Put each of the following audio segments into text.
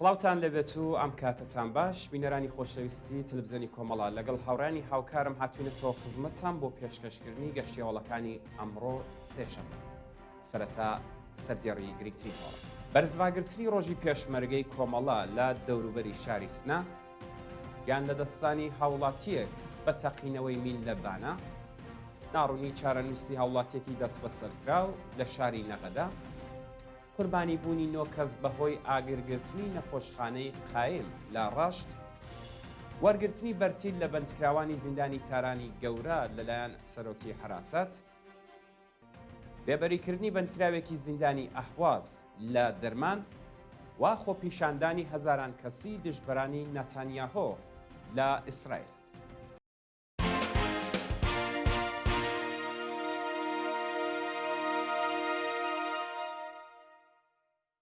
سڵاوتان لەبێت و ئەم کاتتان باش بینەرانی خۆشەویستی تلڤیزیۆنی کۆمەڵا لەگەڵ هاوڕانی هاوکارم هاتوینەتەوە خزمەتان بۆ پێشکەشکردنی گەشتیاوڵەکانی ئەمڕۆ سێشەمە سەرەتا سەردێڕی گرنگترین هەوڵ بەرزڕاگررتنی ڕۆژی پێشمەرگەی کۆمەڵا لە دەوروبەری شاری سنا یان لە دەستانی هاوڵاتیەک بە تەقینەوەی میل لە بانە ناڕوونی چارەنووسی هاوڵاتیەکی دەست بەسەرکراو لە شاری نەغەدا قوربانی بوونی 9 کەس بەهۆی ئاگرگرتنی نەخۆشخانەی قایم لە ڕاشت وەرگرتنی بەرتیل لە بەندکراوانی زیندانی تارانی گەورە لەلایەن سەرۆکی حراست بێبەریکردنی بەندکراوێکی زیندانی ئەحواز لە دەرمان وا خۆپیشاندانی هەزاران کەسی دژبەرانی نەتانیاهۆ لە ئیسرائیل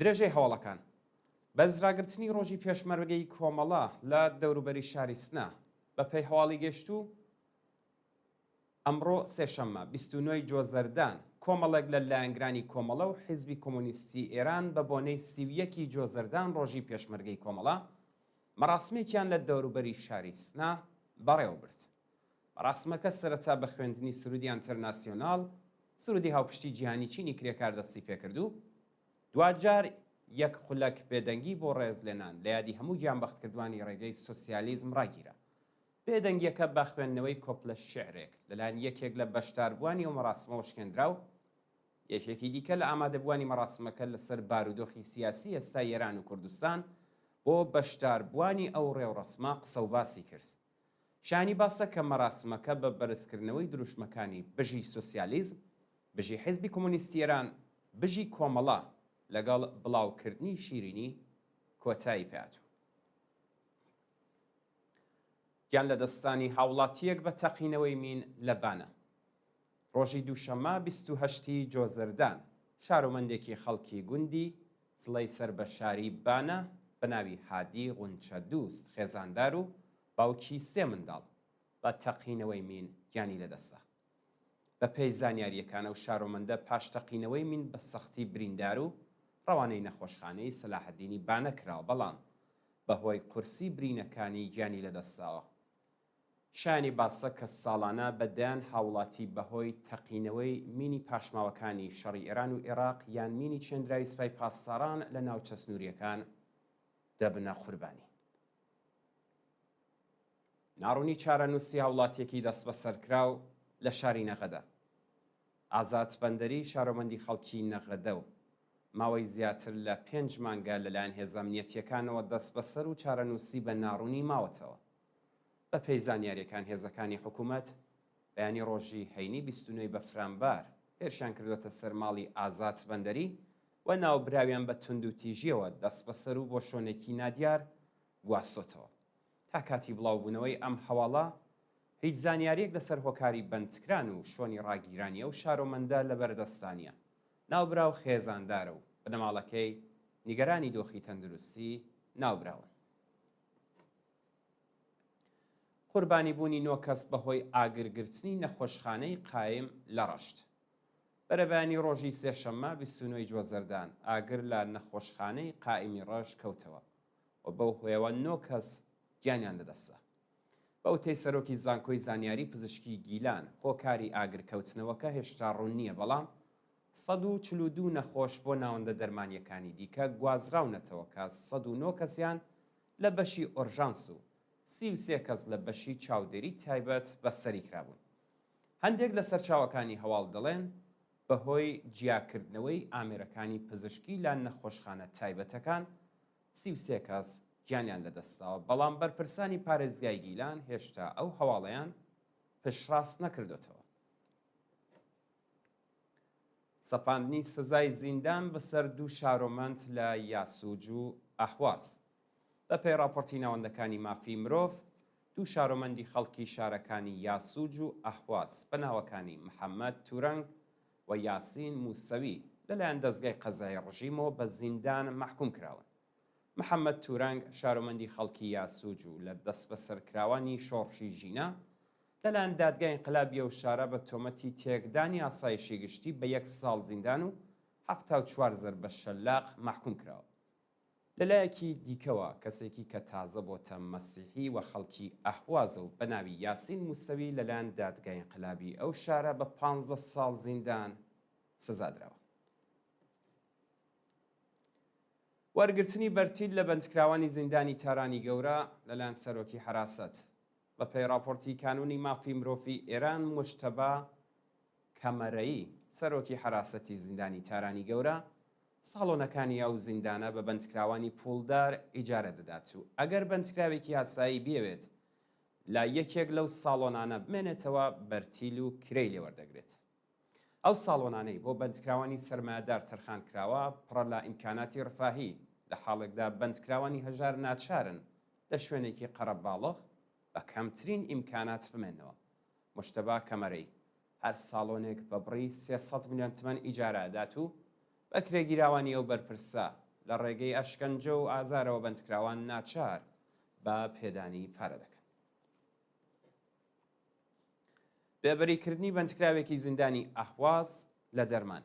درێژەی هەوڵەکان بەرزراگرتنی ڕۆژی پێشمەرگەی کۆمەڵا لە دەوروبەری شاری سنا بە پێی هەواڵی گەشت و ئەمڕۆ سێشەممە 29 جۆزەردان کۆمەڵێک لە لایەنگرانی کۆمەڵە و حیزبی کۆمۆنیستی ئێران بە بۆنەی 31 جۆزەردان ڕۆژی پێشمەرگەی کۆمەڵا مەراسمێکیان لە دەوروبەری شاری سنا بەڕێوە برد. مەراسمەکە سەرەتا بە خوێندنی سرودی ئینتەرناسیۆناڵ سرودی هاوپشتی جیهانی چینی کرێکار دەستی پێکردو دوجار یەک خولەک بێدەنگی بۆ ڕێزلێنان لە یادی هەموو گیانبەختکردوانی ڕێگەی سۆسیالیزم ڕاگیرە. بێدەنگیەکە بە خوێندنەوەی کۆپلە شێعرێک لەلایەن یەکێک لە بەشداربووانی و مەراسمەوە شکێنرا و یەکێکی دیکە لە ئامادەبووانی مەراسمەکە لەسەر بارودۆخی سیاسی ئێستا ئێران و کوردستان بۆ بەشداربووانی ئەو ڕێوڕەسمە قسە و باسی کرد. شانی باسە کە مەراسمەکە بە بەرزکردنەوەی دروشمەکانی بژی سۆسیالیزم، بژی حیزبی کۆمۆنیستی ئێران، بژی کۆمەڵا لەگەڵ بڵاوکردنی شیرینی کۆتایی پێهاتوو. گیان لە دەستانی هاوڵاتیەک بە تەقینەوەی مین لە بانە. ڕۆژی دووشەممە 28 جۆزەردان شارۆمەندێکی خەڵکی گوندی جڵەی سەر بە شاری بانە بە ناوی هادی غونچە دووست خێزاندار و باوکی سێ منداڵ بە تەقینەوەی مین گیانی لەدەستە. بە پێی زانیاریەکانە و شارۆمەندە پاش تەقینەوەی مین بە سەختی بریندار و ڕەوانەی نەخۆشخانەی سەلاحەدینی بانە کراوە بەڵام بەهۆی قورسی برینەکانی گیانی لەدەستاوە. شانی باسە کە ساڵانە بەدایان هاوڵاتی بەهۆی تەقینەوەی مینی پاشماوەکانی شەڕی ئێران و عێراق یان مینی چێندراوی سوپای پاسداران لە ناوچە سنووریەکان دەبنە قوربانی. ناڕوونی چارەنووسی هاوڵاتیەکی دەست بەسەرکراو لە شاری نەغەدا. ئازاد بەندەری شارۆمەندی خەڵکی نەغەدە و ماوەی زیاتر لە 5 مانگە لەلایەن هێزە ئەمنیەتیەکانەوە دەست بەسەر و چارەنووسی بە ناڕوونی ماوەتەوە. بە پێی زانیاریەکان هێزەکانی حکوومەت بەیانی ڕۆژی هەینی 29 بەفرامبار هێرشیان کردوتە سەر ماڵی ئازاد بەندەری و ناوبراویان بە تونند و تیژیەوە دەست بەسەر و بۆ شوێنێکی نادیار گواستۆتەوە. تا کاتی بڵاوبوونەوەی ئەم هەواڵە هیچ زانیاریەک لەسەر هۆکاری بەندکران و شۆنی ڕاگیرانیە و شارۆمەندە لە بەردەستانیە. ناوبراو خێزاندارە و بنەماڵەکەی نیگەرانی دۆخی تەندروستی ناوبراون. قوربانی بوونی 9 کەس بەهۆی ئاگرگرتنی نەخۆشخانەی قایم لە ڕەشت. بەرەبەیانی ڕۆژی سێشەممە 29 جۆزەردان ئاگر لە نەخۆشخانەی قائیمی ڕەش کەوتەوە و بەو هۆیەوە 9 کەس گیانیان لەدەستە. بەوتەی سەرۆکی زانکۆی زانیاری پزیشکی گیلان هۆکاری ئاگرکەوتنەوەکە هێشتا ڕوون نییە بەڵام 142 نەخۆش بۆ ناوەندە دەرمانیەکانی دیکە گوازراونەتەوە کە 109 کەسیان لە بەشی ئۆرژانس و 33 کەس لە بەشی چاودێری تایبەت بەسەری کرابوون. هەندێک لە سەرچاوەکانی هەواڵ دەڵێن بەهۆی جیاکردنەوەی ئامێرەکانی پزیشکی لە نەخۆشخانە تایبەتەکان 33 کەس گیانیان لەدەستاوە بەڵام بەرپرسانی پارێزگای گیلان هێشتا ئەو هەواڵەیان پشتڕاست نەکردوتەوە. سەپاندنی سزای زیندان بەسەر 2 شارۆمەند لە یاسوج و ئەحواز. بە پێی راپۆرتی ناوەندەکانی مافی مرۆڤ 2 شارۆمەندی خەڵکی شارەکانی یاسوج و ئەحواز بە ناوەکانی محەممەد تورەنگ و یاسین موسەوی لەلایەن دەستگای قەزای ڕژیمەوە بە زیندان محکوم کراون. محەممەد تورەنگ شارۆمەندی خەڵکی یاسوج و لە دەست بەسەرکراوانی شۆڕشی ژینە لەلایەن دادگای ئینقلابیە و شارە بە تۆمەتی تێکدانی ئاسایشی گشتی بە 1 ساڵ زیندان و 74 زەربە شەلاق محکوم کراوە. لەلایەکی دیکەوە کەسێکی کە تازە بۆتە مەسیحی و خەڵکی ئەحوازە و بە ناوی یاسین موسەوی لەلایەن دادگای ئینقلابی ئەو شارە بە 15 ساڵ زیندان سزادراوە. وەرگرتنی بەرتیل لە بەندکراوانی زیندانی تارانی گەورە لەلایەن سەرۆکی حراست. بە پێی راپۆرتی کانونی مافی مرۆڤی ئێران موجتەبا کەمەرەیی سەرۆکی حراسەتی زیندانی تارانی گەورە ساڵۆنەکانی ئەو زیندانە بە بەندکراوانی پوڵدار ئیجارە دەدات و ئەگەر بەندکراوێکی یاسایی بێوێت لا یەکێک لەو ساڵۆنانە بمێنێتەوە بەرتیل و کرەی لێوەردەگرێت. ئەو ساڵۆنانەی بۆ بەندکراوانی سەرمایەدار تەرخان کراوە پڕە لە ئیمکاناتی ڕفاهی لە حاڵێکدا بەندکراوانی هەژار ناچارن لە شوێنێکی قەرەباڵغ بە کەمترین ئیمکانات بمێنەوە. موجتەبا کەمەرەی هەر ساڵۆنێک بە بڕی 300 میلیۆن تمەن ئیجارەدات و بە کرێگیراوانی ئەو بەرپرسە لە ڕێگەی ئەشکەنجە و ئازارەوە بەندکراوان ناچار بە پێدانی پارە دەکەن. بێبەریکردنی بەندکراوێکی زیندانی ئەحواز لە دەرمان.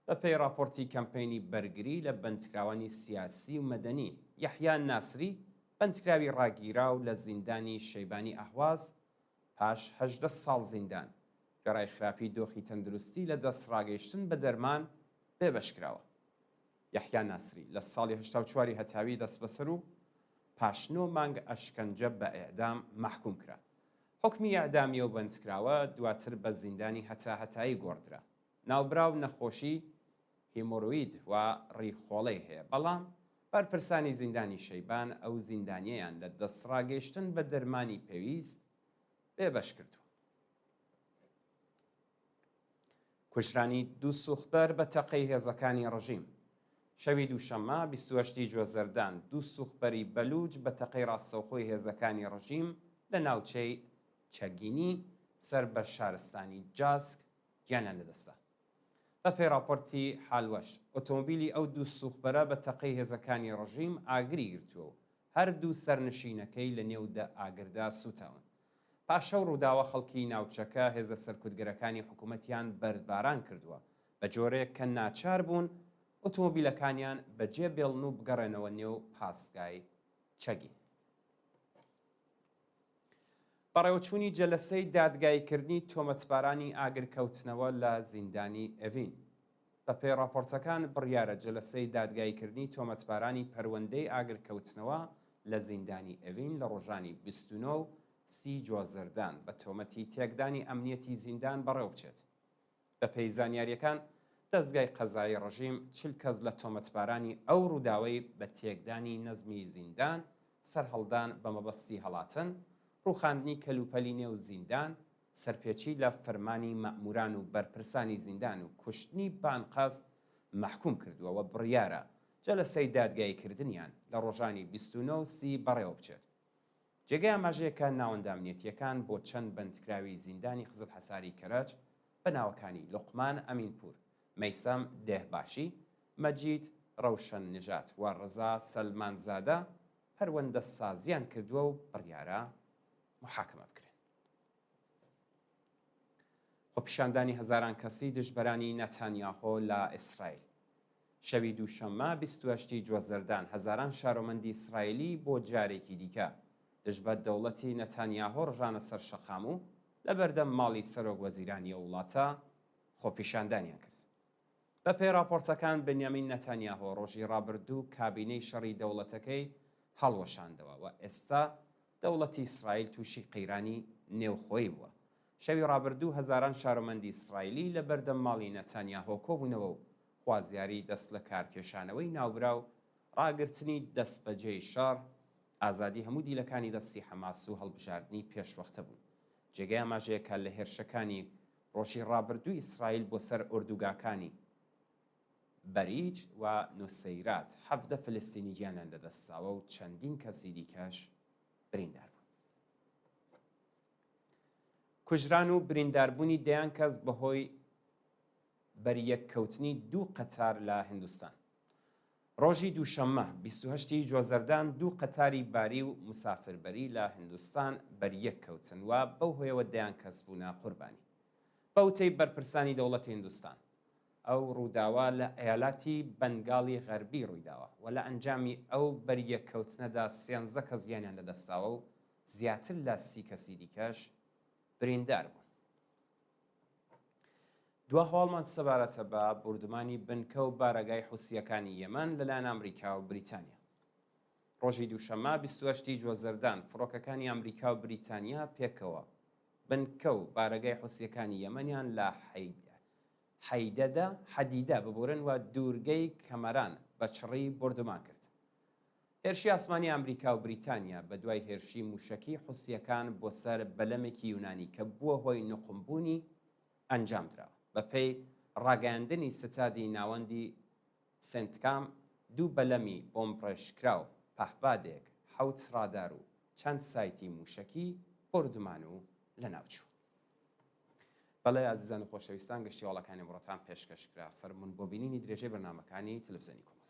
بە پێی راپۆرتی کەمپینی بەرگری لە بەندکراوانی سیاسی و مەدەنی یەحیا ناسری بەندکراوی ڕاگیراو لە زیندانی شەیبانی ئەحواز پاش 18 ساڵ زیندان گەڕای خراپی دۆخی تەندروستی لە دەستڕاگەیشتن بە دەرمان بێبەشکراوە. یەحیا ناسری لە ساڵی 84 هەتاوی دەست بەسەر و پاش 9 مانگ ئەشکەنجە بە ئێعدام مەحکوم کرا. حکمی ئەعدامیە و بەندکراوە دواتر بە زیندانی هەتایی گۆڕدرا. ناوبراو نەخۆشی هیمۆڕۆید و ڕیخۆڵەی هەیە، بەڵام بەرپرسانی زیندانی شەیبان ئەو زیندانیەیان لە دەستڕاگەیشتن بە دەرمانی پێویست بێبەش کردووە. کوژرانی دوو سوختبەر بە تەقەی هێزەکانی ڕژیم. شەوی دووشەممە 28 جوێزەردان دوو سوختبەری بەلوج بە تەقەی ڕاستەوخۆی هێزەکانی ڕژیم لە ناوچەی چەگینی سەر بە شارستانی جاسک گیانیان لەدەستا. بە پێی راپۆرتی حالوەش ئۆتۆمبیلی ئەو دوو سوختبەرە بە تەقەی هێزەکانی ڕژیم ئاگری گرتووە و هەردوو سەرنشینەکەی لە نێودە ئاگردا سوتاون. پاشەو ڕووداوە خەڵکی ناوچەکە هێزە سەرکوتگەرەکانی حکوومەتیان بەردباران کردووە بە جۆرێک کە ناچار بوون ئۆتۆمۆبیلەکانیان بەجێ بێڵن و بگەڕێنەوە نێو پاسگای چەگین. بەڕێوەچوونی جەلەسەی دادگایکردنی تۆمەتبارانی ئاگرکەوتنەوە لە زیندانی ئەڤین. بە پێی راپۆرتەکان بڕیارە جەلەسەی دادگایکردنی تۆمەتبارانی پەروەندەی ئاگرکەوتنەوە لە زیندانی ئەڤین لە ڕۆژانی 29 و 30 جوازەردان بە تۆمەتی تێکدانی ئەمنیەتی زیندان بەڕێوە بچێت. بە پێی زانیاریەکان دەستگای قەزایی ڕژیم 40 کەس لە تۆمەتبارانی ئەو ڕووداوەی بە تێکدانی نەزمی زیندان سەرهەڵدان بە مەبەستی هەڵاتن، ڕووخاندنی کەلوپەلی نێو زیندان، سەرپێچی لە فەرمانی مەئموران و بەرپرسانی زیندان و کوشتنی بانقەست مەحکوم کردووە و بڕیارە جەلەسەی دادگایکردنیان لە ڕۆژانی 29 و 30 بەڕێوە بچێت. جێگای ئاماژەیەکە ناوەندامنیەتیەکان بۆ چەند بەندکراوی زیندانی خزم حەساری کەرەج بە ناوەکانی لوقمان ئەمینپور، مەیسەم دێهباشی، مەجید ڕەوشەن نژات و ڕزا سەلمانزادە پەروەندە سازیان کردووە و بڕیارە محاکمە بکرێن. خۆپیشاندانی هەزاران کەسی دژبەرانی نەتانیاهۆ لە ئیسرائیل. شەوی دووشەممە 28 جوازەردان هەزاران شارۆمەندی ئیسرائیلی بۆ جارێکی دیکە دژبەر دەوڵەتی نەتانیاهۆ ڕژانە سەر شەقام و لە بەردەم ماڵی سەرۆک وەزیرانی وڵاتە خۆپیشاندانیان کرد. بە پێی راپۆرتەکان بنیامین نەتانیاهۆ ڕۆژی ڕابردوو کابینەی شەڕی دەوڵەتەکەی هەڵوەشاندەوە و ئێستا دەوڵەتی ئیسرائیل تووشی قەیرانی نێوخۆی بووە. شەوی ڕابردوو هەزاران شارۆمەندی ئیسرائیلی لە بەردەم ماڵی نەتانیاهۆ کۆبوونەوە و خوازیاری دەست لە کارکێشانەوەی ناوبراو، ڕاگررتنی دەست بەجێی شار، ئازادی هەموو دیلەکانی دەستی حەماس و هەڵبژاردننی پێشوەختە بوون. جێگای ئاماژەیەکە لە هێرشەکانی ڕۆژی ڕابردووی ئیسرائیل بۆ سەر ئوردوگاکانی بەریج و نوسەیرات 17 فلستینی گیانیان لەدەستاوە و چەندین کەسی دیکەش بریندار بوون. کوژران و برینداربوونی دەیان کەس بەهۆی بەریەککەوتنی دوو قەتار لە هیندستان. ڕۆژی دووشەممە 28 جوازەردان دوو قەتاری باری و مسافربەری لە هیندستان بەریەککەوتن و بەو هۆیەوە دەیان کەس بوونە قوربانی. بەوتەی بەرپرسانی دەوڵەتی هیندستان ئەو ڕووداوە لە ئەیالاتی بەنگاڵی غەربی ڕوویداوە و لە ئەنجامی ئەو بەریەکەوتنەدا 13 کەس گیانیان لەدەستاوە و زیاتر لە 30 کەسی دیکەش بریندار بوون. دوا هەواڵمان سەبارەتە بە بردومانی بنکە و بارەگای حوسیەکانی یەمەن لەلایەن ئەمریکا و بریتانیا. ڕۆژی دووشەمە 28 جوازەردان فڕۆکەکانی ئەمریکا و بریتانیا پێکەوە بنکە و بارەگای حوسیەکانی یەمەنیان لە حەدیدە ببورن و دوورگەی کەمەران بە چڕی بردومان کرد. هێرشی ئاسمانی ئەمریکا و بریتانیا بە دوای هێرشی موشەکی حوسیەکان بۆ سەر بەلەمێکی یونانی کە بووە هۆی نقمبوونی ئەنجام دراوە. بەپێی ڕاگەاندنی ستادی ناوەندی سنتکام، 2 بەلەمی بۆمبڕێژکرا و پەهپادێک، 7 ڕادار و چەند سایتی موشەکی بردومان و لەناوچوو. بەڵێ ئازیزان و خۆشەویستان، گەشتیاڵەکانی بڕۆتان پێشکەشکرا. فەرمونون بۆ بینینی درێژەی بەرنامەکانی تەلەڤیزیۆنی کۆمەڵ.